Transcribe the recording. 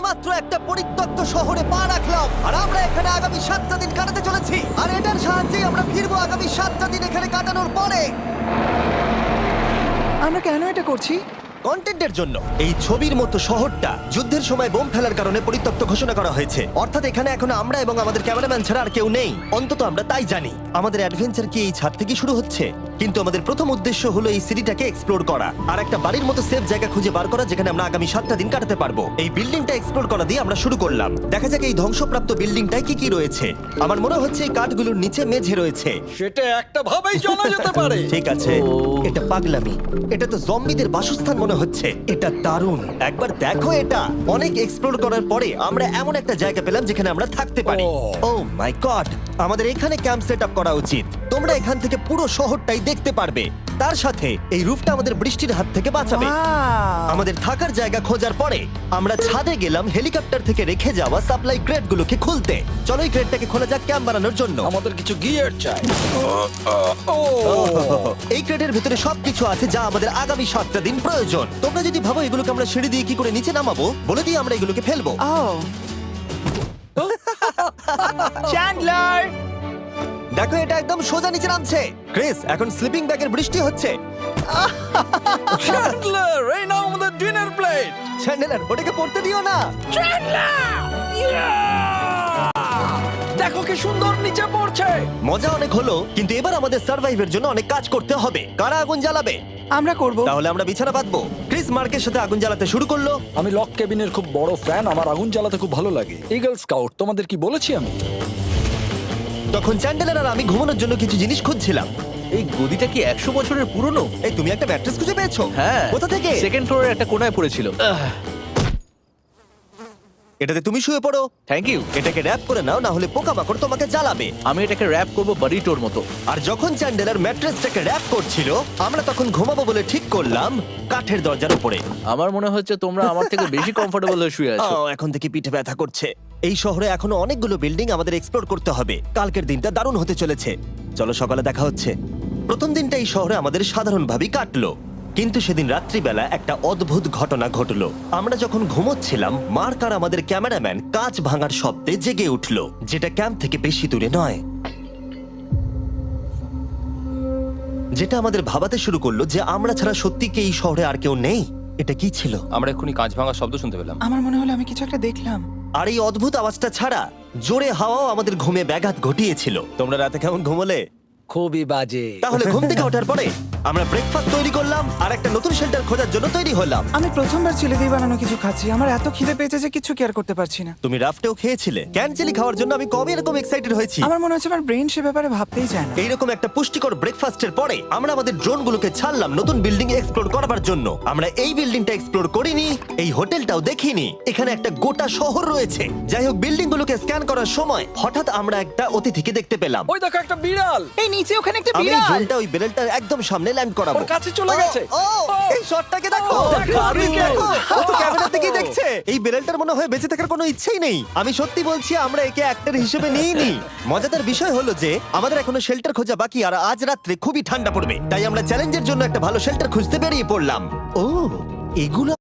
মাত্র একটা পরিত্যক্ত শহরে পা রাখলাম আর আমরা এখানে আগামী 7টা দিন কাটাতে চলেছি আর এটার সাহায্যে আমরা ফিরবো আগামী 7টা দিন এখানে কাটানোর পরে। আমরা কেন এটা করছি? কন্টেন্টের জন্য। এই ছবির মতো শহরটা যুদ্ধের সময় বোম ফেলার কারণে পরিত্যক্ত ঘোষণা করা হয়েছে, অর্থাৎ এখানে এখন আমরা এবং আমাদের ক্যামেরাম্যান ছাড়া আর কেউ নেই, অন্তত আমরা তাই জানি। আমাদের অ্যাডভেঞ্চার কি এই ছাদ থেকে শুরু হচ্ছে? কিন্তু আমাদের প্রথম উদ্দেশ্য হলো এই সিটিটাকে এক্সপ্লোর করা আর একটা বাড়ির মতো সেফ জায়গা খুঁজে বার করা যেখানে আমরা আগামী 7টা দিন কাটাতে পারবো। এই বিল্ডিংটা এক্সপ্লোর করা দিয়ে আমরা শুরু করলাম। দেখা যাক এই ধ্বংসপ্রাপ্ত বিল্ডিংটায় কি কি রয়েছে। আমার মনে হচ্ছে এই কাঠগুলোর নিচে মেঝে রয়েছে। সেটা একটা ভাবেই জানা যেতে পারে। ঠিক আছে, এটা পাগলামি। এটা তো জম্বিদের বাসস্থান মনে হচ্ছে। এটা দারুণ, একবার দেখো এটা। অনেক এক্সপ্লোর করার পরে আমরা এমন একটা জায়গা পেলাম যেখানে আমরা থাকতে পারি। ও মাই গড, আমাদের এখানে ক্যাম্প সেট আপ করা উচিত। তোমরা এখান থেকে পুরো শহরটাই দেখতে পারবে। তার সাথে এই রুফটা আমাদের বৃষ্টির হাত থেকে বাঁচাবে। Wow! আমাদের থাকার জায়গা খোঁজার পরে আমরা ছাদে গেলাম হেলিকপ্টার থেকে রেখে যাওয়া সাপ্লাই ক্রেটগুলোকে খুলতে। চলো এই ক্রেটটাকে খোলা যাক ক্যাম্প বানানোর জন্য। আমাদের কিছু গিয়ার চাই। এই ক্রেটের ভিতরে সবকিছু আছে যা আমাদের আগামী 7টা দিন প্রয়োজন। তোমরা যদি ভাবো এগুলোকে আমরা সিঁড়ি দিয়ে কি করে নিচে নামাবো, বলে দিয়ে আমরা এগুলোকে ফেলবো। Oh! চ্যান্ডলার! দেখো এটা একদম সোজা নিচে নামছে। ক্রিস, এখন স্লিপিং ব্যাগের বৃষ্টি হচ্ছে। চ্যান্ডলার, এই নাও আমাদের ডিনার প্লেট। চ্যান্ডেলার, ওটাকে পড়তে দিও না। দেখো কি সুন্দর নিচে পড়ছে। মজা অনেক হলো, কিন্তু এবার আমাদের সার্ভাইভের জন্য অনেক কাজ করতে হবে। কারা আগুন জ্বালাবে? আমরা করব। তাহলে আমরা বিছানা বাঁধবো। ক্রিস মার্কের সাথে আগুন জ্বালাতে শুরু করলো। আমি লক কেবিনের খুব বড় ফ্যান, আমার আগুন জ্বালাতে খুব ভালো লাগে। ইগল স্কাউট, তোমাদের কি বলেছি আমি? তখন চ্যান্ডেলার আর আমি ঘুমানোর জন্য কিছু জিনিস খুঁজছিলাম। এই গদিটা কি 100 বছরের পুরনো? এই তুমি একটা ম্যাট্রেস খুঁজে পেয়েছো? হ্যাঁ। কোথা থেকে? সেকেন্ড ফ্লোরের একটা কোণায় পড়েছিল। এটাতে তুমি শুয়ে পড়ো। Thank you. এটাকে র‍্যাপ করে নাও, না হলে পোকামাকড় তোমাকে জ্বালাবে। আমি এটাকে র‍্যাপ করব বারিটোর মতো। আর যখন চ্যান্ডেলার ম্যাট্রেসটাকে র‍্যাপ করছিল, আমরা তখন ঘুমাবো বলে ঠিক করলাম কাঠের দরজার উপরে। আমার মনে হচ্ছে তোমরা আমার থেকে বেশি কমফোর্টেবল হয়ে শুয়ে আছো। এখন থেকে পিঠে ব্যথা করছে। এই শহরে এখনো অনেকগুলো বিল্ডিং আমাদের এক্সপ্লোর করতে হবে। কালকের দিনটা দারুণ হতে চলেছে। চলো সকালে দেখা হচ্ছে। প্রথম দিনটা এই শহরে আমাদের সাধারণভাবেই কাটলো, কিন্তু সেদিন রাত্রিবেলা একটা অদ্ভুত ঘটনা ঘটলো। আমরা যখন ঘুমোচ্ছিলাম, মার্ক আর আমাদের ক্যামেরাম্যান কাঁচ ভাঙার শব্দে জেগে উঠলো, যেটা ক্যাম্প থেকে বেশি দূরে নয়। যেটা আমাদের ভাবাতে শুরু করলো যে আমরা ছাড়া সত্যি কি এই শহরে আর কেউ নেই। এটা কি ছিল? আমরা এক্ষুনি কাঁচ ভাঙার শব্দ শুনতে পেলাম। আমার মনে হলো আমি কিছু একটা দেখলাম। আর এই অদ্ভুত আওয়াজটা ছাড়া জোরে হাওয়াও আমাদের ঘুমে ব্যাঘাত ঘটিয়েছিল। তোমরা রাতে কেমন ঘুমোলে? খুবই বাজে। তাহলে ঘুম থেকে ওঠার পরে আমরা ব্রেকফাস্ট তৈরি করলাম আর একটা নতুন শেল্টার খোঁজার জন্য তৈরি হলাম। আমি প্রথমবার ছেলে দিয়ে বানানো কিছু খাচ্ছি। আমার এত খিদে পেয়েছে যে কিছু কেয়ার করতে পারছি না। তুমি রাফটেও খেয়েছিলে। ক্যানচেলি খাওয়ার জন্য আমি কবে এরকম এক্সাইটেড হয়েছি। আমার মনে হচ্ছে আমার ব্রেন সে ব্যাপারে ভাবতেই চায় না। এইরকম একটা পুষ্টিকর ব্রেকফাস্টের পরে আমরা আমাদের ড্রোনগুলোকে ছাড়লাম নতুন বিল্ডিং এক্সপ্লোর করার জন্য। আমরা এই বিল্ডিংটা এক্সপ্লোর করিনি, এই হোটেলটাও দেখিনি। এখানে একটা গোটা শহর রয়েছে। যাই হোক, বিল্ডিংগুলোকে স্ক্যান করার সময় হঠাৎ আমরা একটা অতিথিকে দেখতে পেলাম। ওই দেখো একটা বিড়াল। এই নিচে ওখানে একটা আমি এই বিড়াল। ড্রোনটা ওই বেরেলটার একদম সামনে ল্যান্ড করাবো। ওর কাছে চলে গেছে। ও, এই শটটাকে দেখো। দেখো, দেখো, ও তো ক্যামেরা থেকেই দেখছে। এই বেরেলটার মনে হয় বেঁচে থাকার কোনো ইচ্ছেই নেই। আমি সত্যি বলছি, আমরা একে অ্যাক্টর হিসেবে নিইনি। মজাদার বিষয় হলো যে আমাদের এখনো শেল্টার খোঁজা বাকি, আর আজ রাত্রে খুবই ঠান্ডা পড়বে। তাই আমরা চ্যালেঞ্জের জন্য একটা ভালো শেল্টার খুঁজতে বেরিয়ে পড়লাম। ও, এগুলো